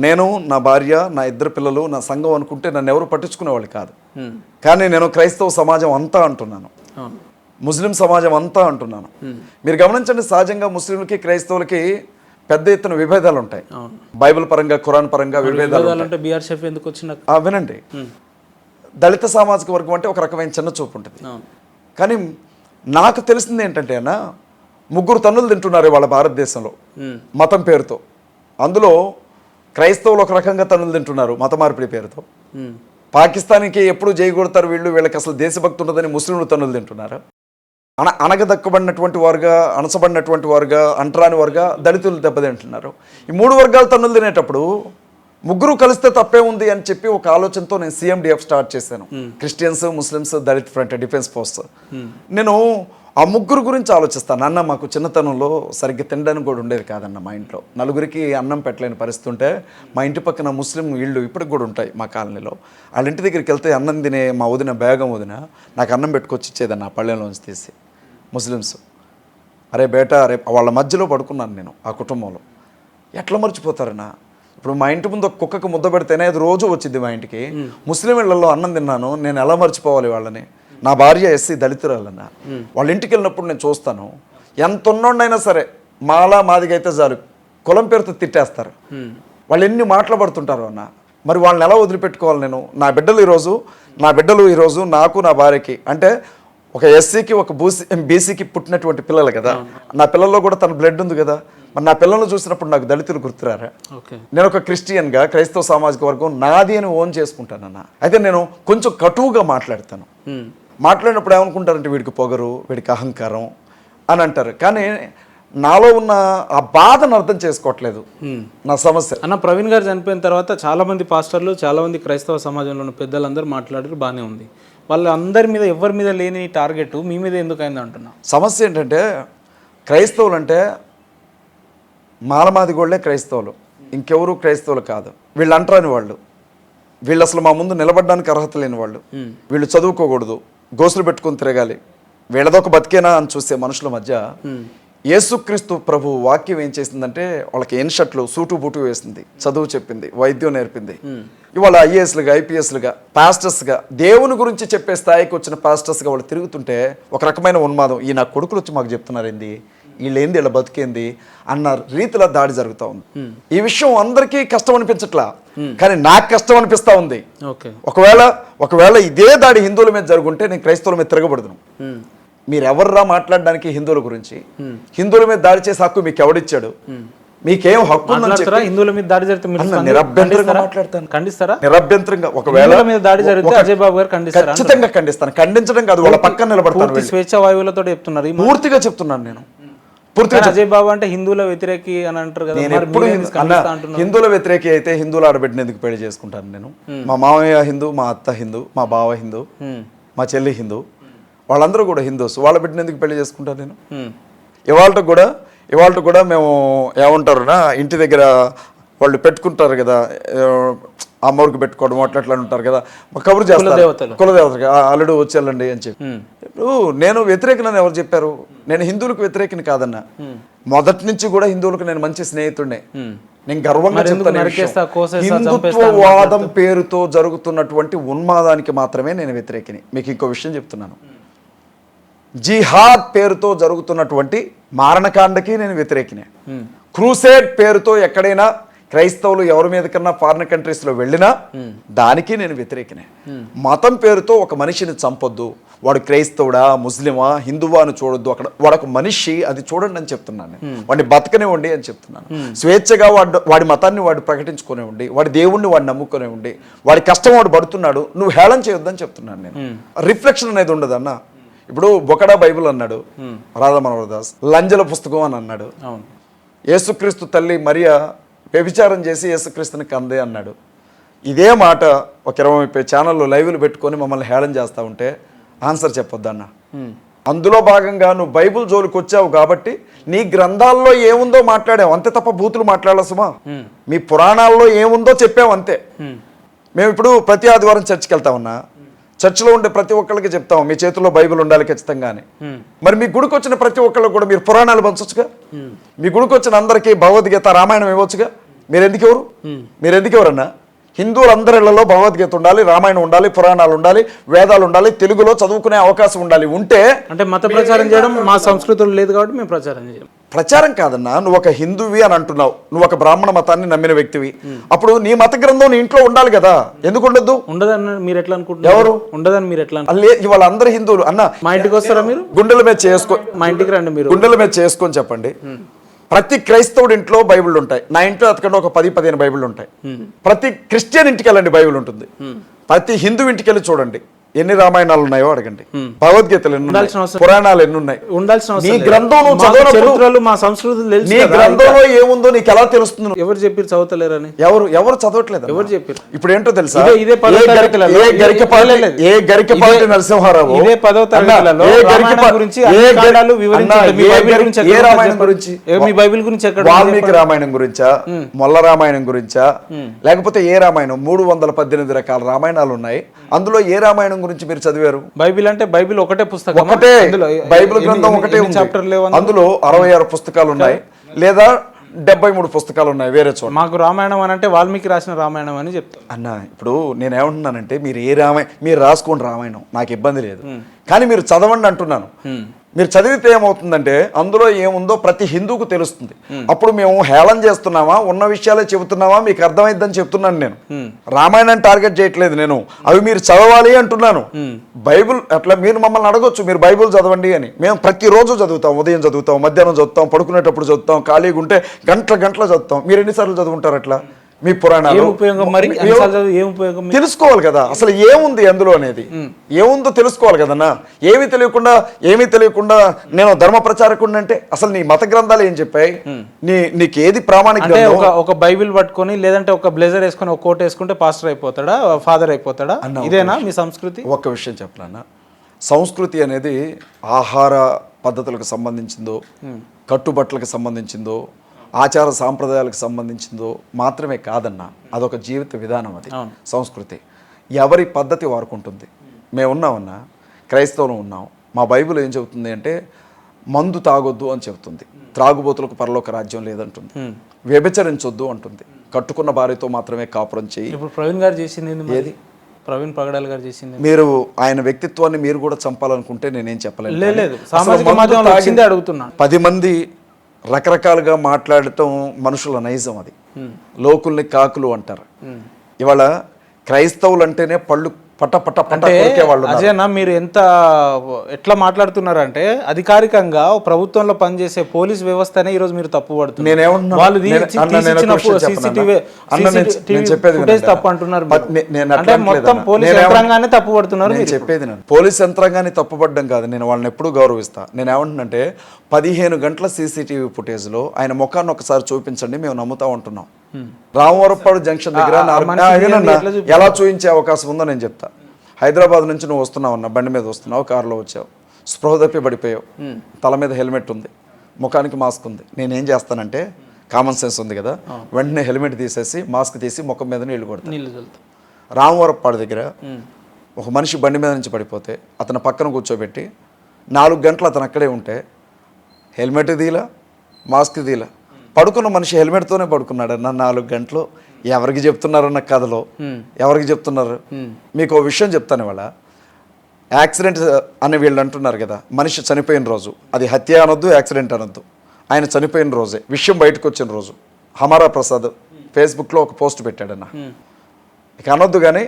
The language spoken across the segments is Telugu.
నేను, నా భార్య, నా 2 పిల్లలు, నా సంఘం అనుకుంటే నన్ను ఎవరు పట్టించుకునేవాళ్ళు కాదు. కానీ నేను క్రైస్తవ సమాజం అంతా అంటున్నాను, ముస్లిం సమాజం అంతా అంటున్నాను. మీరు గమనించండి, సహజంగా ముస్లింలకి క్రైస్తవులకి పెద్ద ఎత్తున విభేదాలు ఉంటాయి. బైబిల్ పరంగా, ఖురాన్ పరంగా విభేదాలు వినండి. దళిత సామాజిక వర్గం అంటే ఒక రకమైన చిన్న చూపు ఉంటుంది. కానీ నాకు తెలిసింది ఏంటంటే అన్న, 3 తన్నులు తింటున్నారు వాళ్ళ భారతదేశంలో మతం పేరుతో. అందులో క్రైస్తవులు ఒక రకంగా తన్నులు తింటున్నారు మత మార్పిడి పేరుతో. పాకిస్తాన్కి ఎప్పుడు జైగొడతారు వీళ్ళు, వీళ్ళకి అసలు దేశభక్తి ఉన్నదని ముస్లింలు తన్నులు తింటున్నారు. అనగదక్కబడినటువంటి వారుగా, అణచబడినటువంటి వారుగా, అంటరాని వారుగా దళితులు దెబ్బతింటున్నారు. ఈ 3 వర్గాలు తన్నులు తినేటప్పుడు 3 కలిస్తే తప్పే ఉంది అని చెప్పి ఒక ఆలోచనతో నేను CMDF స్టార్ట్ చేశాను. Christians, Muslims, Dalit front, defence force. నేను ఆ 3 గురించి ఆలోచిస్తాను. అన్న మాకు చిన్నతనంలో సరిగ్గా తినడానికి కూడా ఉండేది కాదన్న. మా ఇంట్లో 4గురికి అన్నం పెట్టలేని పరిస్థితి ఉంటే, మా ఇంటి పక్కన ముస్లిం ఇళ్ళు ఇప్పటికి కూడా ఉంటాయి మా కాలనీలో. వాళ్ళ ఇంటి దగ్గరికి వెళ్తే అన్నం తినే మా వదిన, బేగం వదిన నాకు అన్నం పెట్టుకొచ్చి ఇచ్చేదన్న ఆ పళ్ళెంలోంచి తీసి. ముస్లిమ్స్, అరే బేటా, అరే, వాళ్ళ మధ్యలో పడుకున్నాను నేను ఆ కుటుంబంలో. ఎట్లా మర్చిపోతారన్నా? ఇప్పుడు మా ఇంటి ముందు ఒక కుక్కకు ముద్ద పెడితేనే అది రోజు వచ్చింది మా ఇంటికి. ముస్లిం ఇళ్లలో అన్నం తిన్నాను, నేను ఎలా మర్చిపోవాలి వాళ్ళని? నా భార్య SC దళితురాలన్న. వాళ్ళ ఇంటికి వెళ్ళినప్పుడు నేను చూస్తాను, ఎంత ఉన్నోడైనా సరే మాదిగా అయితే చాలు కులం పేరుతో తిట్టేస్తారు. వాళ్ళు ఎన్ని మాట్లాడుతుంటారు అన్న. మరి వాళ్ళని ఎలా వదిలిపెట్టుకోవాలి నేను? నా బిడ్డలు ఈరోజు నాకు, నా భార్యకి, అంటే ఒక SCకి, ఒక BCకి పుట్టినటువంటి పిల్లలు కదా. నా పిల్లల్లో కూడా తన బ్లడ్ ఉంది కదా. మరి నా పిల్లలను చూసినప్పుడు నాకు దళితులు గుర్తురారా? నేను ఒక క్రిస్టియన్గా క్రైస్తవ సామాజిక వర్గం నాది అని ఓన్ చేసుకుంటానన్న. అయితే నేను కొంచెం కటువుగా మాట్లాడతాను. మాట్లాడినప్పుడు ఏమనుకుంటారంటే వీడికి పొగరు, వీడికి అహంకారం అని అంటారు. కానీ నాలో ఉన్న ఆ బాధను అర్థం చేసుకోవట్లేదు. నా సమస్య అన్న, ప్రవీణ్ గారు చనిపోయిన తర్వాత చాలామంది పాస్టర్లు, చాలామంది క్రైస్తవ సమాజంలో ఉన్న పెద్దలందరూ మాట్లాడారు, బాగానే ఉంది. వాళ్ళందరి మీద, ఎవరి మీద లేని టార్గెట్ మీ మీద ఎందుకు అయింది అంటున్నా. సమస్య ఏంటంటే, క్రైస్తవులు అంటే మాలమాదిగోళ్లే క్రైస్తవులు, ఇంకెవరు క్రైస్తవులు కాదు. వీళ్ళు అంటరాని వాళ్ళు, వీళ్ళు అసలు మా ముందు నిలబడడానికి అర్హత లేని వాళ్ళు. వీళ్ళు చదువుకోకూడదు, గోసులు పెట్టుకుని తిరగాలి, వీళ్ళదొక బతికేనా అని చూసే మనుషుల మధ్య యేసుక్రీస్తు ప్రభు వాక్యం ఏం చేసిందంటే, వాళ్ళకి ఎన్షర్ట్లు, సూటు బూటు వేసింది, చదువు చెప్పింది, వైద్యం నేర్పింది. ఇవాళ IASలుగా, IPSలుగా, పాస్టర్స్గా, దేవుని గురించి చెప్పే స్థాయికి వచ్చిన పాస్టర్స్గా వాళ్ళు తిరుగుతుంటే ఒక రకమైన ఉన్మాదం. ఈ నా కొడుకులు వచ్చి మాకు చెప్తున్నారు ఏంది, వీళ్ళేంది, వీళ్ళ బతికేంది అన్న రీతిలో దాడి జరుగుతూ ఉంది. ఈ విషయం అందరికీ కష్టం అనిపించట్లా, కానీ నాకు కష్టం అనిపిస్తూ ఉంది. ఒకవేళ ఇదే దాడి హిందువుల మీద జరుగుంటే నేను క్రైస్తవుల మీద తిరగబడదును. మీరు ఎవర్రా మాట్లాడడానికి హిందువుల గురించి? హిందువుల మీద దాడి చేసే హక్కు మీకు ఎవడిచ్చాడు? మీకేం హక్కు హిందువుల మీద దాడి జరిగితే నిరభ్యంతరంగా మాట్లాడతాను, ఖండిస్తారా? నిరభ్యంతరంగా. ఒకవేళ మీద దాడి జరిగితే అజయ్ బాబు గారు ఖండిస్తారా? ఖచ్చితంగా ఖండిస్తాను. ఖండించడం కాదు, వాళ్ళ పక్కన నిలబడతాను. స్వేచ్ఛ వాయువులతో చెప్తున్నారు, పూర్తిగా చెప్తున్నాను నేను. అజయ్ బాబు అంటే హిందువుల వ్యతిరేకి అని అంటారు కదా. హిందువుల వ్యతిరేకి అయితే హిందువుల ఆడబిడ్డని ఎందుకు పెళ్లి చేసుకుంటాను నేను? మా మామయ్య హిందూ, మా అత్త హిందూ, మా బావ హిందూ, మా చెల్లి హిందూ, వాళ్ళందరూ కూడా హిందూస్. వాళ్ళ బిడ్డని ఎందుకు పెళ్లి చేసుకుంటాను నేను? ఇవాళ కూడా మేము ఏమంటారునా, ఇంటి దగ్గర వాళ్ళు పెట్టుకుంటారు కదా, అమ్మవారికి పెట్టుకోవడం అట్లా ఉంటారు కదా, కబురు చేస్తారు కులదేవతకి, అల్లుడు వచ్చి వెళ్ళండి అని చెప్పి. ఇప్పుడు నేను వ్యతిరేకనని ఎవరు చెప్పారు? నేను హిందువులకు వ్యతిరేకని కాదన్నా. మొదటి నుంచి కూడా హిందువులకు నేను మంచి స్నేహితుడినే. నేను గర్వంగా చెప్తాను, హిందుత్వవాదం పేరుతో జరుగుతున్నటువంటి ఉన్మాదానికి మాత్రమే నేను వ్యతిరేకిని. మీకు ఇంకో విషయం చెప్తున్నాను, జిహాద్ పేరుతో జరుగుతున్నటువంటి మారణకాండకి నేను వ్యతిరేకినే. క్రూసేడ్ పేరుతో ఎక్కడైనా క్రైస్తవులు ఎవరి మీద కన్నా ఫారిన్ కంట్రీస్లో వెళ్ళినా దానికి నేను వ్యతిరేకినే. మతం పేరుతో ఒక మనిషిని చంపొద్దు, వాడు క్రైస్తవుడా, ముస్లిమా, హిందువా అని చూడొద్దు. అక్కడ వాడొక మనిషి, అది చూడండి అని చెప్తున్నాను. వాడిని బతకనివ్వండి అని చెప్తున్నాను. స్వేచ్ఛగా వాడి మతాన్ని వాడు ప్రకటించుకునేవ్వండి, వాడి దేవుణ్ణి వాడు నమ్ముకునేవ్వండి, వాడి కష్టం వాడు పడుతున్నాడు, నువ్వు హేళన చేయొద్దని చెప్తున్నాను నేను. రిఫ్లెక్షన్ అనేది ఉండదు అన్న. ఇప్పుడు బొకడా బైబిల్ అన్నాడు రాధా మనోహర్ దాస్, లంజల పుస్తకం అని అన్నాడు. యేసుక్రీస్తు తల్లి మరియా వ్యభిచారం చేసి యేసుక్రీస్తుని కందే అన్నాడు. ఇదే మాట ఒక 20-30 ఛానళ్ళు లైవ్లు పెట్టుకొని మమ్మల్ని హేళన చేస్తూ ఉంటే ఆన్సర్ చెప్పొద్దన్న. అందులో భాగంగా నువ్వు బైబుల్ జోలికి వచ్చావు కాబట్టి నీ గ్రంథాల్లో ఏముందో మాట్లాడావు అంతే తప్ప బూతులు మాట్లాడాల సుమా. మీ పురాణాల్లో ఏముందో చెప్పావు అంతే. మేము ఇప్పుడు ప్రతి ఆదివారం చర్చికి వెళ్తామన్నా, చర్చిలో ఉండే ప్రతి ఒక్కరికి చెప్తాం మీ చేతుల్లో బైబిల్ ఉండాలి ఖచ్చితంగానే. మరి మీ గుడికి వచ్చిన ప్రతి ఒక్కళ్ళు కూడా మీరు పురాణాలు పంచొచ్చుగా, మీ గుడికి వచ్చిన అందరికీ భగవద్గీత, రామాయణం ఇవ్వచ్చుగా. మీరెందుకు ఎవరన్నా? హిందువులందరిలో భగవద్గీత ఉండాలి, రామాయణం ఉండాలి, పురాణాలు ఉండాలి, వేదాలు ఉండాలి, తెలుగులో చదువుకునే అవకాశం ఉండాలి. ఉంటే అంటే మత ప్రచారం చేయడం మా సంస్కృతిలో లేదు కాబట్టి మేము ప్రచారం చేయం. ప్రచారం కాదన్నా, నువ్వు ఒక హిందువి అని అంటున్నావు, నువ్వు ఒక బ్రాహ్మణ మతాన్ని నమ్మిన వ్యక్తివి, అప్పుడు నీ మత గ్రంథం నీ ఇంట్లో ఉండాలి కదా, ఎందుకు ఉండద్దు? ఉండదని మీరు ఎట్లా అనుకుంటున్నారు? ఎవరు ఉండదని మీరు ఎట్లా? ఇవాళ అందరు హిందువులు అన్న మా ఇంటికి వస్తారా మీరు? గుండెల మీద చేసుకో, మా ఇంటికి రండి మీరు, గుండెల మీద చేసుకొని చెప్పండి. ప్రతి క్రైస్తవుడి ఇంట్లో బైబిల్ ఉంటాయి, నా ఇంట్లో అతకంటే ఒక 10-15 బైబిల్ ఉంటాయి. ప్రతి క్రిస్టియన్ ఇంటికి వెళ్ళండి, బైబిల్ ఉంటుంది. ప్రతి హిందూ ఇంటికి వెళ్ళి చూడండి ఎన్ని రామాయణాలు ఉన్నాయో అడగండి, భగవద్గీతలు ఎన్ని ఉన్నాయి, పురాణాలు ఎన్ని ఉన్నాయి. ఉండాల్సిన నీ గ్రంథం నువ్వు చదవనప్పుడు మా సంస్కృతి నీ గ్రంథంలో ఏముందో నీకు ఎలా తెలుస్తుంది? ఎవరు చెప్పారు చదవతలేరని? ఎవరు చదవట్లేదు. ఎవరు చెప్పారు? ఇప్పుడు ఏంటో తెలుసా, ఇదే ఏ గరికపాటి నరసింహారావు ఇదే 10వ తరగతిలో రామాయణం గురించి ఏ రామాయణం గురించి, మీ బైబిల్ గురించి ఎక్కడ? వాల్మీకి రామాయణం గురించా, మొల్ల రామాయణం గురించా, లేకపోతే ఏ రామాయణం? 318 రకాల రామాయణాలు ఉన్నాయి, అందులో ఏ రామాయణం గురించి మీరు చదివారు? బైబిల్ అంటే బైబిల్ ఒకటే పుస్తకం, ఒకటే బైబిల్ గ్రంథం ఒకటే ఉంది. అందులో 66 పుస్తకాలు ఉన్నాయి, లేదా 73 పుస్తకాలు ఉన్నాయి వేరే చోట. మాకు రామాయణం అని అంటే వాల్మీకి రాసిన రామాయణం అని చెప్తాను అన్న. ఇప్పుడు నేనేమంటున్నానంటే మీరు ఏ రామాయణం మీరు రాసుకోండి, రామాయణం నాకు ఇబ్బంది లేదు, కానీ మీరు చదవండి అంటున్నాను. మీరు చదివితే ఏమవుతుందంటే అందులో ఏముందో ప్రతి హిందూకు తెలుస్తుంది. అప్పుడు మేము హేళన చేస్తున్నామా, ఉన్న విషయాలే చెబుతున్నామా, మీకు అర్థమైద్దని చెప్తున్నాను. నేను రామాయణాన్ని టార్గెట్ చేయట్లేదు, నేను అవి మీరు చదవాలి అంటున్నాను. బైబిల్ అట్లా మీరు మమ్మల్ని అడగొచ్చు, మీరు బైబిల్ చదవండి అని. మేము ప్రతిరోజు చదువుతాం, ఉదయం చదువుతాం, మధ్యాహ్నం చదువుతాం, పడుకునేటప్పుడు చదువుతాం, ఖాళీగా ఉంటే గంటలు చదువుతాం. మీరు ఎన్నిసార్లు చదువుంటారు అట్లా? మీ పురాణాలు తెలుసుకోవాలి కదా, అసలు ఏముంది అందులో అనేది, ఏముందో తెలుసుకోవాలి కదన్నా. ఏమీ తెలియకుండా నేను ధర్మ ప్రచారకుడిని అంటే అసలు నీ మత గ్రంథాలు ఏం చెప్పాయి? నీకు ఏది ప్రామాణిక? ఒక బైబిల్ పట్టుకొని లేదంటే ఒక బ్లేజర్ వేసుకొని ఒక కోట్ వేసుకుంటే పాస్టర్ అయిపోతాడా, ఫాదర్ అయిపోతాడా? ఇదేనా మీ సంస్కృతి? ఒక్క విషయం చెప్పాలన్నా, సంస్కృతి అనేది ఆహార పద్ధతులకు సంబంధించిందో, కట్టుబట్టలకు సంబంధించిందో, ఆచార సాంప్రదాయాలకు సంబంధించిందో మాత్రమే కాదన్న, అదొక జీవిత విధానం. అది సంస్కృతి. ఎవరి పద్ధతి వారుకుంటుంది. మేము ఉన్నామన్నా, క్రైస్తవులు ఉన్నాం, మా బైబిల్ ఏం చెబుతుంది అంటే మందు తాగొద్దు అని చెబుతుంది, త్రాగుబోతులకు పరలోక రాజ్యం లేదంటుంది, వ్యభిచరించొద్దు అంటుంది, కట్టుకున్న భార్యతో మాత్రమే కాపురం చేయి. ఇప్పుడు ప్రవీణ్ గారు చేసింది ఏది? ప్రవీణ్ పగడాల్ గారు చేసింది. మీరు ఆయన వ్యక్తిత్వాన్ని మీరు కూడా చంపాలనుకుంటే నేనేం చెప్పలేదు. లేదు, సామాజిక మాధ్యమంలో వచ్చిందే అడుగుతున్నాను. 10 మంది రకరకాలుగా మాట్లాడటం మనుషుల నైజం. అది లోకుల్ని కాకులు అంటారు. ఇవాళ క్రైస్తవులు అంటేనే పళ్ళు పట్ట వాళ్ళు. అజయనా, మీరు ఎట్లా మాట్లాడుతున్నారంటే అధికారికంగా ప్రభుత్వంలో పనిచేసే పోలీస్ వ్యవస్థనే ఈరోజు మీరు తప్పు పడుతున్నారు. తప్పు అంటున్నారు, మొత్తం పోలీస్ యంత్రాంగాన్ని తప్పు పడుతున్నారు. చెప్పేది నేను పోలీస్ యంత్రాంగాన్ని తప్పుపడ్డం కాదు, నేను వాళ్ళని ఎప్పుడూ గౌరవిస్తా. నేను ఏమంటున్నంటే 15 గంటల CCTV ఫుటేజ్లో ఆయన ముఖాన్ని ఒకసారి చూపించండి, మేము నమ్ముతా ఉంటున్నాం. రామవరపాడు జంక్షన్ దగ్గర ఎలా చూపించే అవకాశం ఉందో నేను చెప్తా. హైదరాబాద్ నుంచి నువ్వు వస్తున్నావు అన్న, బండి మీద వస్తున్నావు, కారులో వచ్చావు, స్పృహ తప్పి పడిపోయావు, తల మీద హెల్మెట్ ఉంది, ముఖానికి మాస్క్ ఉంది. నేనేం చేస్తానంటే, కామన్ సెన్స్ ఉంది కదా, వెంటనే హెల్మెట్ తీసేసి మాస్క్ తీసి ముఖం మీద నీళ్లు కొడతాను. రామవరపాడు దగ్గర ఒక మనిషి బండి మీద నుంచి పడిపోతే అతను పక్కన కూర్చోబెట్టి 4 గంటలు అతను అక్కడే ఉంటే హెల్మెట్ తీలా, మాస్క్ తీలా, పడుకున్న మనిషి హెల్మెట్తోనే పడుకున్నాడు అన్న 4 గంటలు. ఎవరికి చెప్తున్నారన్న కథలో ఎవరికి చెప్తున్నారు? మీకు ఓ విషయం చెప్తాను. ఇవాళ యాక్సిడెంట్ అని వీళ్ళు అంటున్నారు కదా, మనిషి చనిపోయిన రోజు అది హత్య అనొద్దు, యాక్సిడెంట్ అనొద్దు, ఆయన చనిపోయిన రోజే విషయం బయటకు వచ్చిన రోజు హమారా ప్రసాద్ ఫేస్బుక్లో ఒక పోస్ట్ పెట్టాడన్న. ఇక అనొద్దు కానీ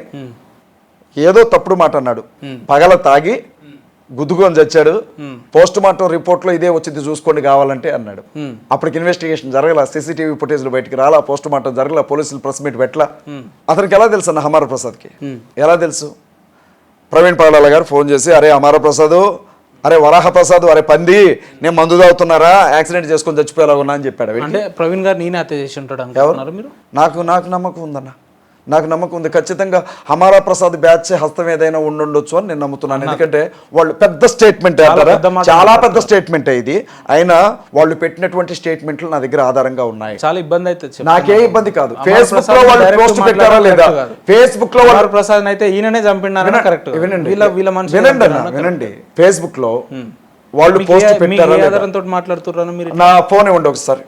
ఏదో తప్పుడు మాట అన్నాడు, పగల తాగి గుద్దుకొని చచ్చాడు, పోస్ట్ మార్టం రిపోర్ట్లో ఇదే వచ్చింది చూసుకోండి కావాలంటే అన్నాడు. అప్పటికి ఇన్వెస్టిగేషన్ జరగల, CCTV ఫుటేజ్లు బయటికి రాలా, పోస్ట్ మార్టం జరగల, పోలీసులు ప్రెస్ మీట్ పెట్టలా. అతనికి ఎలా తెలుసు అన్న హమారా ప్రసాద్కి? ఎలా తెలుసు? ప్రవీణ్ పగడాల గారు ఫోన్ చేసి, అరే హమారా ప్రసాద్, అరే వరాహ ప్రసాద్, అరే పంది, నేను మందు తాగుతున్నారా, యాక్సిడెంట్ చేసుకొని చచ్చిపోయేలా ఉన్నా అని చెప్పాడు. అంటే ప్రవీణ్ గారు నేనే హత్య చేసి ఉంటాడు మీరు? నాకు నమ్మకం ఉందన్న, నాకు నమ్మకం ఉంది. ఖచ్చితంగా హమారా ప్రసాద్ బ్యాచ్ హస్తం ఏదైనా ఉండొచ్చు అని నేను నమ్ముతున్నాను. ఎందుకంటే వాళ్ళు పెద్ద స్టేట్మెంట్ అంటారా, చాలా పెద్ద స్టేట్మెంట్ ఇది. అయినా వాళ్ళు పెట్టినటువంటి స్టేట్మెంట్లు నా దగ్గర ఆధారంగా ఉన్నాయి. చాలా ఇబ్బంది అయితే నాకే ఇబ్బంది కాదు. ఫేస్బుక్ లో వాళ్ళు పోస్ట్ పెట్టారా లేదా, ఫేస్బుక్ లో వాళ్ళు ప్రసాద్ అయితే ఈయననే చంపినారని కరెక్ట్. వినండి, ఫేస్బుక్ లో వాళ్ళు పోస్ట్ మీకు పెట్టారా ఏ లేదా? ఆధారంతో మాట్లాడుతున్నారని మీరు నా ఫోన్ ఇవ్వండి ఒకసారి.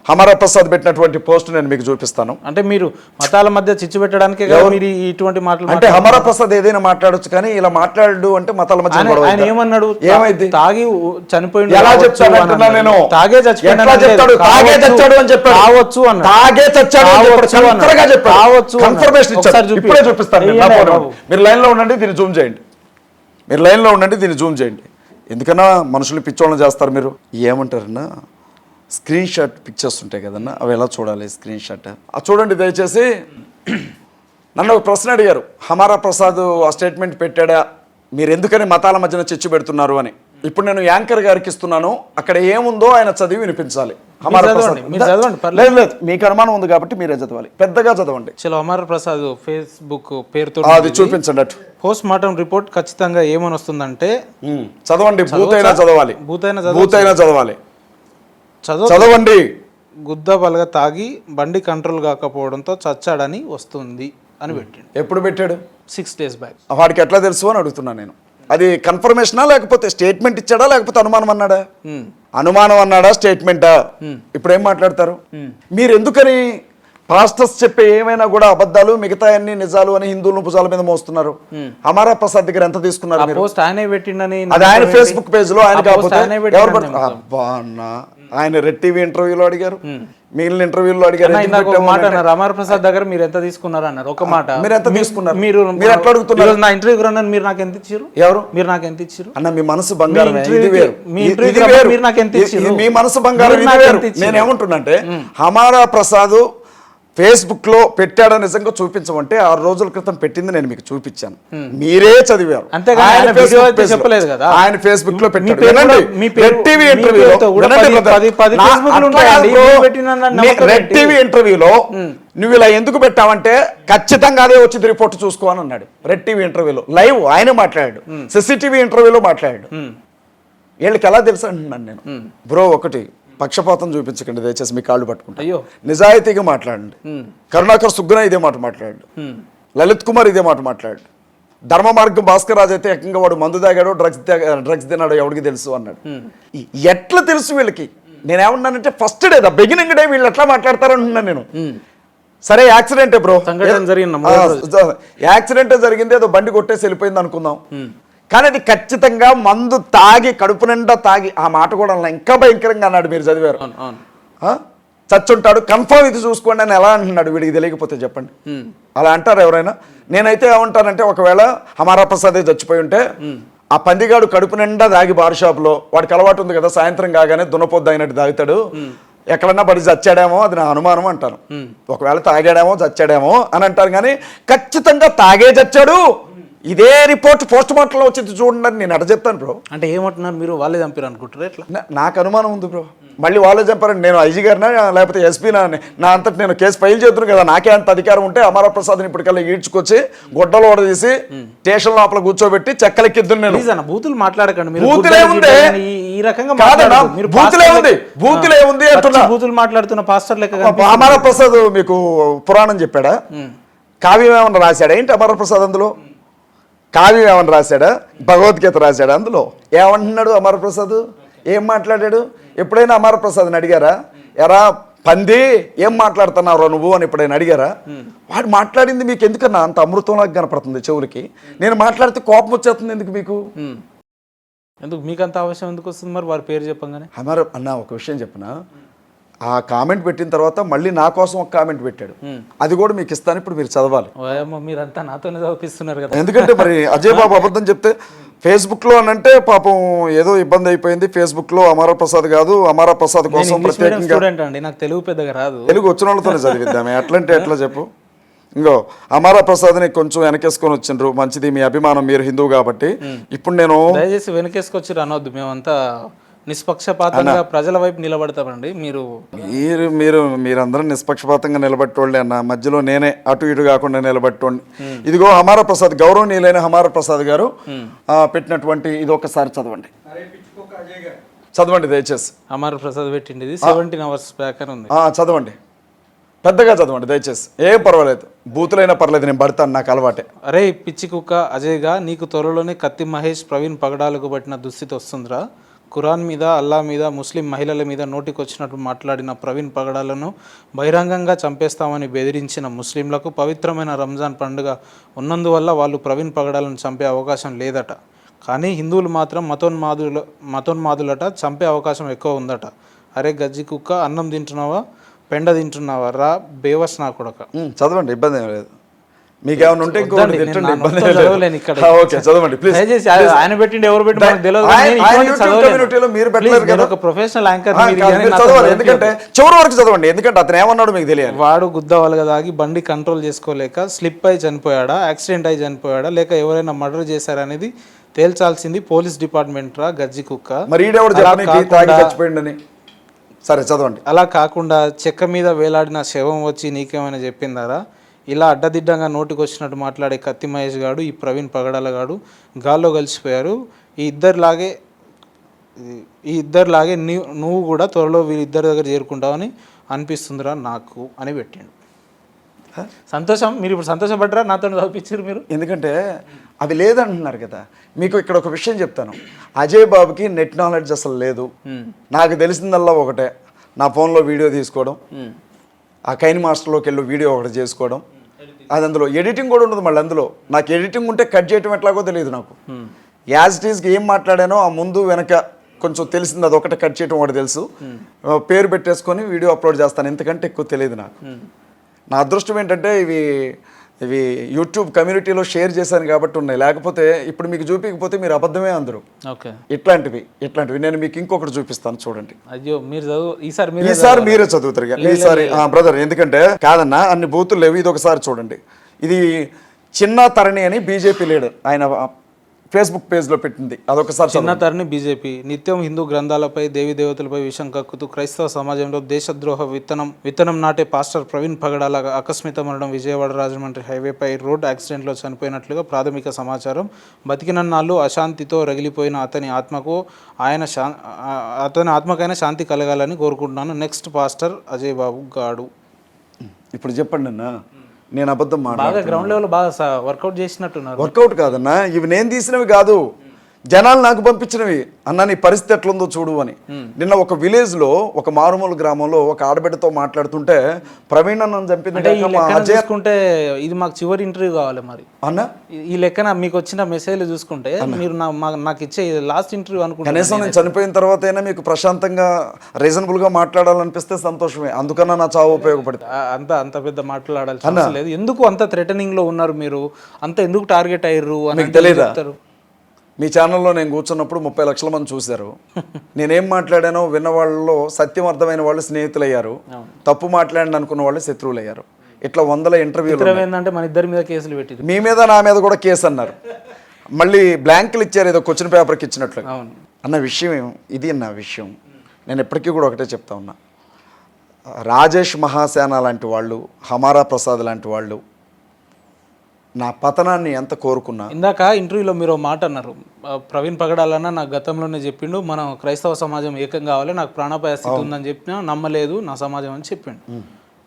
హమారా ప్రసాద్ పెట్టినటువంటి పోస్ట్ నేను మీకు చూపిస్తాను. అంటే మీరు మతాల మధ్య చిచ్చు పెట్టడానికే మీరు ఇటువంటి మాటలు అంటే హమారా ప్రసాద్ ఏదైనా మాట్లాడొచ్చు, కానీ ఇలా మాట్లాడు అంటే మతాల మధ్య గొడవ ఆయన అవుతుందా? ఏమన్నాడు? ఏమైంది? తాగి చనిపోయిండు ఎలా కావచ్చు చెప్తాను అని అంటున్నా అన్నాడు. నేను. తాగే చచ్చిపోయిండు ఎట్లా అని చెప్తాడు? లేదు. తాగే కావచ్చు, చచ్చాడు అని చెప్పాడు. కావచ్చు అన్నాడు. తాగే చచ్చాడు అని చెప్పాడు. కావచ్చు అన్నాడు. కరెక్ట్గా చెప్పాడు. కావచ్చు అన్నాడు. కన్ఫర్మేషన్ ఇచ్చాడు. ఒకసారి చూపి. ఇప్పుడే చూపిస్తాను నేను. నా ఏయ్ ఫోన్ బాబు. ఇవ్వండి. మీరు లైన్లో ఉండండి, దీన్ని జూమ్ చేయండి. మీరు లైన్లో ఉండండి, దీన్ని జూమ్ చేయండి. ఎందుకన్నా మనుషులు పిచ్చోళ్ళని చేస్తారు మీరు. ఏమంటారన్నా, స్క్రీన్ షాట్ పిక్చర్స్ ఉంటాయి కదన్నా, అవి ఎలా చూడాలి స్క్రీన్ షాట్? చూడండి దయచేసి. నన్ను ఒక ప్రశ్న అడిగారు, హమారా ప్రసాద్ ఆ స్టేట్మెంట్ పెట్టాడా, మీరు ఎందుకని మతాల మధ్యన చిచ్చు పెడుతున్నారు అని. ఇప్పుడు నేను యాంకర్ గారికి ఇస్తున్నాను, అక్కడ ఏముందో ఆయన చదివి వినిపించాలి. హమారా ప్రసాద్ మీరు చదవండి, పర్లేదు. లేదు లేదు, మీకు అనుమానం ఉంది కాబట్టి మీరే చదవాలి, పెద్దగా చదవండి. చలో అమర్ ప్రసాద్ ఫేస్బుక్ పేరుతో అది చూపించండి అటు. పోస్ట్ మార్టం రిపోర్ట్ ఖచ్చితంగా ఏమని వస్తుందంటే చదవండి, భూతైనా చదవాలి, భూతైన భూతైనా చదవాలి, చదువు చదవండి. గుద్ద బలగా తాగి బండి కంట్రోల్ కాకపోవడంతో చచ్చాడని వస్తుంది అని పెట్టిండు. ఎప్పుడు పెట్టాడు? 6 days బ్యాక్. వాడికి ఎట్లా తెలుసు అని అడుగుతున్నాను నేను. అది కన్ఫర్మేషనా లేకపోతే స్టేట్మెంట్ ఇచ్చాడా లేకపోతే అనుమానం అన్నాడా? అనుమానం అన్నాడా స్టేట్మెంటా? ఇప్పుడు ఏం మాట్లాడతారు మీరు? ఎందుకని పాస్టర్స్ చెప్పే ఏమైనా కూడా అబద్ధాలు, మిగతా అన్ని నిజాలు అని హిందువులను భుజాల మీద మోస్తున్నారు? హమారా ప్రసాద్ దగ్గర ఎంత తీసుకున్నారు మీరు? పోస్ట్ ఆయనే పెట్టిండని అది ఆయన ఫేస్బుక్ పేజ్ లో. ఆయన కాకపోతే ఆయనే ఎవరు పెట్టిండని అబ్బా అన్న, ఆయన రెడ్ టీవీ ఇంటర్వ్యూలో అడిగారు, మిగిలిన ఇంటర్వ్యూలో అడిగారు. ఇందాక ఒక మాట అన్నారు, అమర్ ప్రసాద్ దగ్గర మీరు ఎంత తీసుకున్నారు అన్నారు. ఒక మాట, మీరు ఎంత తీసుకున్నారు? మీరు ఎట్లా అడుగుతున్నారు? ఈరోజు నా ఇంటర్వ్యూకి రన్నాను, మీరు నాకు ఎంత ఇచ్చారు? ఎవరు? మీరు నాకు ఎంత ఇచ్చారు అన్న, మీ మనసు బంగారం, మీ ఇది వేరు. మీ ఇది ఇంటర్వ్యూకి వేరు. మీరు నాకు ఎంత ఇచ్చారు? మీ మనసు బంగారం, మీరు ఇది నాకు వేరు. ఎంత ఇచ్చారు? నేను ఏమంటున్నంటే, హమారా ప్రసాద్ ఫేస్బుక్ లో పెట్టాడో నిజంగా చూపించమంటే 6 రోజుల క్రితం పెట్టింది నేను మీకు చూపించాను, మీరే చదివారు. అంతేగా, ఆయన ఆయన వీడియో Facebook అయితే page లో, చెప్పలేదు కదా. ఆయన ఫేస్బుక్ లో పెట్టాడు. మీ పేరు వినండి, కూడా- మీ పేరు- రెడ్ టీవీ మీ ఇంటర్వ్యూలో పేరుతో కూడా వినండి 10 brother. Facebook నా- లు అట్లా ఉంటాయండి, కాదు, మీరు పెట్టిన నమ్మకం రెడ్ ఏంటి? టీవీ ఇంటర్వ్యూలో నువ్వు ఇలా ఎందుకు పెట్టావంటే ఖచ్చితంగా అదే వచ్చింది రిపోర్ట్ చూసుకో అని అన్నాడు. రెడ్ టీవీ ఇంటర్వ్యూలో లైవ్ ఆయన మాట్లాడాడు, సిసిటీవీ ఇంటర్వ్యూలో మాట్లాడాడు. వీళ్ళకి ఎలా తెలుసు అంటున్నాను నేను. బ్రో, ఒకటి పక్షపాతం చూపించకండి దయచేసి, మీ కాళ్ళు పట్టుకుంటా. అయ్యో, నిజాయితీగా మాట్లాడండి. కరుణాకర్ సుగ్గున ఇదే మాట మాట్లాడాడు, లలిత్ కుమార్ ఇదే మాట మాట్లాడాడు, ధర్మ మార్గం భాస్కర్ రాజు అయితే ఏకంగా వాడు మందు తాగాడో డ్రగ్స్ తిన్నాడో ఎవరికి తెలుసు అన్నాడు. ఎట్లా తెలుసు వీళ్ళకి? నేనేమన్నానంటే ఫస్ట్ డే, బిగినింగ్ డే వీళ్ళు ఎట్లా మాట్లాడతారంటున్నాను నేను. సరే, యాక్సిడెంటే బ్రో, సంఘటన జరిగింది, యాక్సిడెంటే జరిగింది, ఏదో బండి కొట్టేసి వెళ్ళిపోయింది అనుకుందాం. కానీ అది ఖచ్చితంగా మందు తాగి, కడుపు నిండా తాగి, ఆ మాట కూడా అలా ఇంకా భయంకరంగా అన్నాడు, మీరు చదివారు. చచ్చుంటాడు కన్ఫర్మ్, ఇది చూసుకోండి అని ఎలా అంటున్నాడు? వీడికి తెలియకపోతే చెప్పండి, అలా అంటారు ఎవరైనా? నేనైతే ఏమంటానంటే, ఒకవేళ హమారా ప్రసాదే చచ్చిపోయి ఉంటే, ఆ పందిగాడు కడుపు నిండా దాగి బార్ షాప్లో, వాడికి అలవాటు ఉంది కదా, సాయంత్రం కాగానే దున్నపోద్దు అయినట్టు తాగుతాడు, ఎక్కడన్నా పడి చచ్చాడేమో, అది నా అనుమానం అంటాను. ఒకవేళ తాగాడేమో చచ్చాడేమో అని అంటారు, కానీ ఖచ్చితంగా తాగే చచ్చాడు, ఇదే రిపోర్ట్ పోస్ట్ మార్టంలో వచ్చింది చూడండి అని నేను అట చెప్తాను బ్రో. అంటే ఏమంటున్నారు మీరు? వాళ్ళే చంపారు అనుకుంటారు ఎట్లా? నాకు అనుమానం ఉంది బ్రో, మళ్ళీ వాళ్ళే చెప్పారండి. నేను ఐజీ గారినా లేకపోతే ఎస్పీనా, నా అంతటి నేను కేసు ఫైల్ చేస్తున్నాను కదా, నాకే అంత అధికారం ఉంటే అమరా ప్రసాద్ని ఇప్పటికల్లా ఈడ్చుకొచ్చి గొడ్డలు ఓడదీసి స్టేషన్ లోపల కూర్చోబెట్టి చెక్కలెక్కిద్దును నేను. ప్లీజ్ అన్న, బూతులు మాట్లాడకండి మీరు. బూతులే ఉంది, ఈ రకంగా కాదన్నా, మీరు బూతులే ఉంది, బూతులే ఉంది అంటున్నా. బూతులు మాట్లాడుతున్న పాస్టర్ లెక్క అమరా ప్రసాద్ మీకు పురాణం చెప్పాడా? కావ్యం ఏమన్నా రాశాడా ఏంటి అమరా ప్రసాద్? అందులో కావ్యం ఏమన్నా రాశాడా? భగవద్గీత రాశాడా? అందులో ఏమంటున్నాడు అమర ప్రసాద్? ఏం మాట్లాడాడు? ఎప్పుడైనా అమర ప్రసాద్ని అడిగారా, ఎరా పంది ఏం మాట్లాడుతున్నావు నువ్వు అని ఎప్పుడైనా అడిగారా? వాడు మాట్లాడింది మీకు ఎందుకన్నా అంత అమృతంలాగా కనపడుతుంది చెవులకి? నేను మాట్లాడితే కోపం వచ్చేస్తుంది ఎందుకు మీకు? ఎందుకు మీకు అంత అవసరం ఎందుకు వస్తుంది మరి వారి పేరు చెప్పంగానే? అమర అన్న, ఒక విషయం చెప్పనా, ఆ కామెంట్ పెట్టిన తర్వాత మళ్ళీ నా కోసం ఒక కామెంట్ పెట్టాడు, అది కూడా మీకు ఇస్తాను, ఇప్పుడు మీరు చదవాలి. మీరంతా నాతోనే చదివిస్తున్నారు కదా. ఎందుకంటే మరి అజయ్ బాబు అబద్ధం చెప్తే ఫేస్బుక్ లో అనంటే పాపం ఏదో ఇబ్బంది అయిపోయింది. ఫేస్బుక్ లో అమరా ప్రసాద్ కాదు, అమరా ప్రసాద్ కోసం ప్రత్యేకంగా స్టూడెంట్ అండి, నాకు తెలుగు పెద్దగా రాదు, తెలుగు వచ్చిన వాళ్ళతోనే చదివిద్దామే. అట్లంటే ఎట్లా చెప్పు? ఇంకో అమరా ప్రసాద్ని కొంచెం వెనకేసుకొని వచ్చిండ్రు, మంచిది, మీ అభిమానం, మీరు హిందువు కాబట్టి. ఇప్పుడు నేను దయచేసి వెనకేసుకొచ్చి అనవద్దు, మేమంతా నిష్పక్షపాతంగా ప్రజల వైపు నిలబడతామండి. మీరందరూ నిష్పక్షపాతంగా నిలబెట్టోళ్ళే అన్న, మధ్యలో నేనే అటు ఇటు కాకుండా నిలబెట్టోండి. ఇదిగో హమారా ప్రసాద్, గౌరవనీయులైన హమారా ప్రసాద్ గారు పెట్టినటువంటి ఇది ఒకసారి చదవండి, చదవండి దయచేసి. హమారా ప్రసాద్ పెట్టింది 17 hours బ్యాక్ అని ఉంది, చదవండి, పెద్దగా చదవండి దయచేసి, ఏం పర్వాలేదు, బూతులైనా పర్లేదు, నేను పడతాను, నాకు అలవాటే. అరే పిచ్చి కుక్క అజయ్గా, నీకు త్వరలోనే కత్తి మహేష్ ప్రవీణ్ పగడాలకు పట్టిన దుస్థితి వస్తుందిరా, ఖురాన్ మీద, అల్లా మీద, ముస్లిం మహిళల మీద నోటికొచ్చినట్టు మాట్లాడిన ప్రవీణ్ పగడాలను బహిరంగంగా చంపేస్తామని బెదిరించిన ముస్లింలకు పవిత్రమైన రంజాన్ పండుగ ఉన్నందువల్ల వాళ్ళు ప్రవీణ్ పగడాలను చంపే అవకాశం లేదట. కానీ హిందువులు మాత్రం మతోన్మాదులట చంపే అవకాశం ఎక్కువ ఉందట. అరే గజ్జి కుక్క, అన్నం తింటున్నావా, పెండ తింటున్నావా, రా బేవస్ నా కొడక. చదవండి, ఇబ్బంది ఏం లేదు. మీకు ఏమైనా ఉంటే ఇంకొకటి తిట్టండి, నేను ఇబ్బంది మొత్తం ఏం లేదు. చదవలేను ఇక్కడ. ఓకే, చదవండి ప్లీజ్. దయచేసి ఆయన పెట్టిండి ఎవరు పెట్టి మనకు తెలియదు కానీ నేను ఆయన ఇటువంటి YouTube చదవలేను. community లో మీరు Please, పెట్టలేరు నేను కదా. ఒక ప్రొఫెషనల్ యాంకర్. మీరు చదవాలి, ఎందుకంటే చివరి వరకు చదవండి, ఎందుకంటే అతను ఏమన్నాడు మీకు తెలియాలి. వాడు గుద్ద వలగదాగి బండి కంట్రోల్ చేసుకోలేక స్లిప్ అయి చనిపోయాడా, యాక్సిడెంట్ అయి చనిపోయాడా, లేక ఎవరైనా మర్డర్ చేశారనేది తేల్చాల్సింది పోలీస్ డిపార్ట్మెంట్ రా గజ్జి కుక్క. మరి ఈడెవడు అలా చెప్పనీకి తాగి కాకుండా- చచ్చిపోయిండని. సరే చదవండి. అలా కాకుండా చెక్క మీద వేలాడిన శవం వచ్చి నీకేమైనా చెప్పిందారా? ఇలా అడ్డదిడ్డంగా నోటికి వచ్చినట్టు మాట్లాడే కత్తి మహేష్ గాడు, ఈ ప్రవీణ్ పగడాల గాడు గాల్లో కలిసిపోయారు. ఈ ఇద్దరిలాగే నువ్వు కూడా త్వరలో వీళ్ళిద్దరి దగ్గర చేరుకుంటావని అనిపిస్తుందిరా నాకు అని పెట్టిండు. సంతోషం, మీరు ఇప్పుడు సంతోషపడ్డరా నాతో చదివించారు మీరు? ఎందుకంటే అవి లేదంటున్నారు కదా. మీకు ఇక్కడ ఒక విషయం చెప్తాను. అజయ్ బాబుకి నెట్ నాలెడ్జ్ అసలు లేదు. నాకు తెలిసిందల్లా ఒకటే, నా ఫోన్లో వీడియో తీసుకోవడం, ఆ కైన్ మాస్టర్లోకి వెళ్ళి వీడియో ఒకటి చేసుకోవడం, అది అందులో ఎడిటింగ్ కూడా ఉండదు. మళ్ళీ అందులో నాకు ఎడిటింగ్ ఉంటే కట్ చేయటం ఎట్లాగో తెలియదు నాకు. యాజ్ ఇట్ ఈస్కి ఏం మాట్లాడానో ఆ ముందు వెనక కొంచెం తెలిసింది, అది ఒకటి కట్ చేయటం ఒకటి తెలుసు. పేరు పెట్టేసుకొని వీడియో అప్లోడ్ చేస్తాను, ఎంతకంటే ఎక్కువ తెలియదు నాకు. నా అదృష్టం ఏంటంటే ఇవి యూట్యూబ్ కమ్యూనిటీలో షేర్ చేశాను కాబట్టి ఉన్నాయి. లేకపోతే ఇప్పుడు మీకు చూపించకపోతే మీరు అబద్ధమే అందరూ. ఓకే, ఇట్లాంటివి నేను మీకు ఇంకొకటి చూపిస్తాను, చూడండి. అయ్యో మీరు చదువు, ఈసారి మీరే చదువుతారు ఈసారి. బ్రదర్, ఎందుకంటే కాదన్నా అన్ని బూతులు లేవు. ఇది ఒకసారి చూడండి. ఇది చిన్న తరణి అని బీజేపీ లీడర్ ఆయన ఫేస్బుక్ పేజ్లో పెట్టింది, అదొకసారి. చిన్న తరణి బీజేపీ నిత్యం హిందూ గ్రంథాలపై, దేవీ దేవతలపై విషం కక్కుతూ క్రైస్తవ సమాజంలో దేశద్రోహ విత్తనం నాటే పాస్టర్ ప్రవీణ్ పగడాల ఆకస్మిక మరణం. విజయవాడ రాజమండ్రి హైవేపై రోడ్ యాక్సిడెంట్లో చనిపోయినట్లుగా ప్రాథమిక సమాచారం. బతికినన్నాళ్ళు అశాంతితో రగిలిపోయిన అతని ఆత్మకైనా శాంతి కలగాలని కోరుకుంటున్నాను. నెక్స్ట్ పాస్టర్ అజయ్ బాబు గాడు. ఇప్పుడు చెప్పండి అన్న, నేను అబద్ధం బాగా గ్రౌండ్ లెవెల్ బాగా వర్కౌట్ చేసినట్టున్నారు. వర్కౌట్ కాదన్నా, ఇవి నేను తీసినవి కాదు, జనాలు నాకు పంపించినవి. అన్న నీ పరిస్థితి ఎట్లుందో చూడు అని. నిన్న ఒక విలేజ్లో, ఒక మారుమూల గ్రామంలో ఒక ఆడబిడ్డతో మాట్లాడుతుంటే ప్రవీణ్ అన్న చూసుకుంటే ఇది మాకు చివరి ఇంటర్వ్యూ కావాలి మరి అన్న. ఈ లెక్కన మీకు వచ్చిన మెసేజ్లు చూసుకుంటే మీరు నాకు ఇచ్చే లాస్ట్ ఇంటర్వ్యూ అనుకుంటా. కనీసం నేను చనిపోయిన తర్వాత అయినా మీకు ప్రశాంతంగా రీజనబుల్గా మాట్లాడాలనిపిస్తే సంతోషమే. అందుకన్నా నా చావు ఉపయోగపడుతుంది. అంత పెద్ద మాట్లాడాల్సిన లేదు. ఎందుకు అంత థ్రెటనింగ్ లో ఉన్నారు మీరు? అంత ఎందుకు టార్గెట్ అయ్యారు అని తెలియదా? మీ ఛానల్లో నేను కూర్చున్నప్పుడు 30 లక్షల మంది చూశారు. నేనేం మాట్లాడానో విన్న వాళ్ళలో సత్యం అర్థమైన వాళ్ళు స్నేహితులయ్యారు, తప్పు మాట్లాడిన అనుకున్న వాళ్ళు శత్రువులు అయ్యారు. ఇట్లా 100 ఇంటర్వ్యూలు. ఏంటంటే మన ఇద్దరి మీద కేసులు పెట్టారు, మీ మీద నా మీద కూడా కేసు అన్నారు. మళ్ళీ బ్లాంకులు ఇచ్చారు ఏదో క్వశ్చన్ పేపర్కి ఇచ్చినట్లు. అన్న విషయం ఇది. అన్న విషయం నేను ఎప్పటికీ కూడా ఒకటే చెప్తా ఉన్నా. రాజేష్ మహాసేన లాంటి వాళ్ళు, హమారా ప్రసాద్ లాంటి వాళ్ళు నా పతనాన్ని ఎంత కోరుకున్నా. ఇందాక ఇంటర్వ్యూలో మీరు మాట అన్నారు, ప్రవీణ్ పగడాలన్న నాకు గతంలోనే చెప్పిండు మనం క్రైస్తవ సమాజం ఏకం కావాలి, నాకు ప్రాణాపాయ స్థితి ఉందని చెప్పినా నమ్మలేదు నా సమాజం అని చెప్పిండు.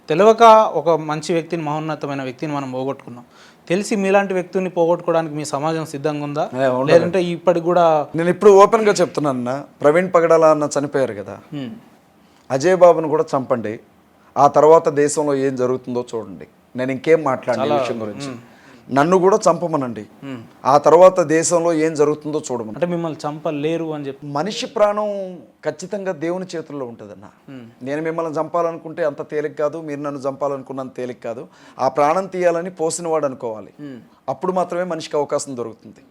తెలియక ఒక మంచి వ్యక్తిని, మహోన్నతమైన వ్యక్తిని మనం పోగొట్టుకున్నాం. తెలిసి మీలాంటి వ్యక్తిని పోగొట్టుకోవడానికి మీ సమాజం సిద్ధంగా ఉందా? లేదంటే ఇప్పటికి కూడా? నేను ఇప్పుడు ఓపెన్గా చెప్తున్నాను, ప్రవీణ్ పగడాల అన్న చనిపోయారు కదా, అజయ్ బాబును కూడా చంపండి, ఆ తర్వాత దేశంలో ఏం జరుగుతుందో చూడండి. నేను ఇంకేం మాట్లాడిన విషయం గురించి. నన్ను కూడా చంపమనండి, ఆ తర్వాత దేశంలో ఏం జరుగుతుందో చూడమని. అంటే మిమ్మల్ని చంపలేరు అని చెప్పి. మనిషి ప్రాణం ఖచ్చితంగా దేవుని చేతుల్లో ఉంటుందన్న. నేను మిమ్మల్ని చంపాలనుకుంటే అంత తేలిక కాదు, మీరు నన్ను చంపాలనుకున్నంత తేలిక కాదు. ఆ ప్రాణం తీయాలని పోసినవాడు అనుకోవాలి, అప్పుడు మాత్రమే మనిషికి అవకాశం దొరుకుతుంది.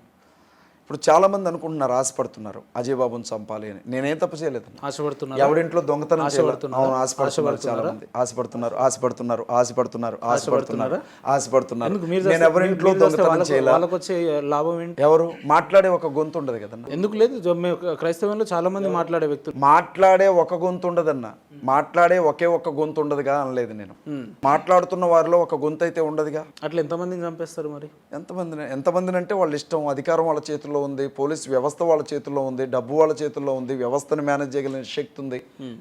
ఇప్పుడు చాలా మంది అనుకుంటున్నారు, ఆశపడుతున్నారు అజయ్ బాబుని చంపాలి అని. నేనేం తప్పు చేయలేదు. ఆశపడుతున్నారు, ఎవరింట్లో దొంగతనం ఆశపడుతున్నారు. చాలా మంది ఆశపడుతున్నారు. నేను ఎవరింట్లో దొంగతనం చేయలేదు. ఎవరు మాట్లాడే ఒక గొంతు ఉండదు కదన్న. ఎందుకు లేదు? క్రైస్తవంలో చాలా మంది మాట్లాడే వ్యక్తులు. మాట్లాడే ఒక గొంతు ఉండదన్న, మాట్లాడే ఒకే ఒక్క గొంతు ఉండదుగా అనలేదు నేను. మాట్లాడుతున్న వారిలో ఒక గొంతు అయితే ఉండదుగా. అట్లా ఎంతమందిని చంపేస్తారు మరి? ఎంతమందిని అంటే వాళ్ళ ఇష్టం. అధికారం వాళ్ళ చేతుల్లో ఉంది, పోలీస్ వ్యవస్థ వాళ్ళ చేతుల్లో ఉంది, డబ్బు వాళ్ళ చేతుల్లో ఉంది, వ్యవస్థను మేనేజ్ చేయగలిగిన శక్తి ఉంది.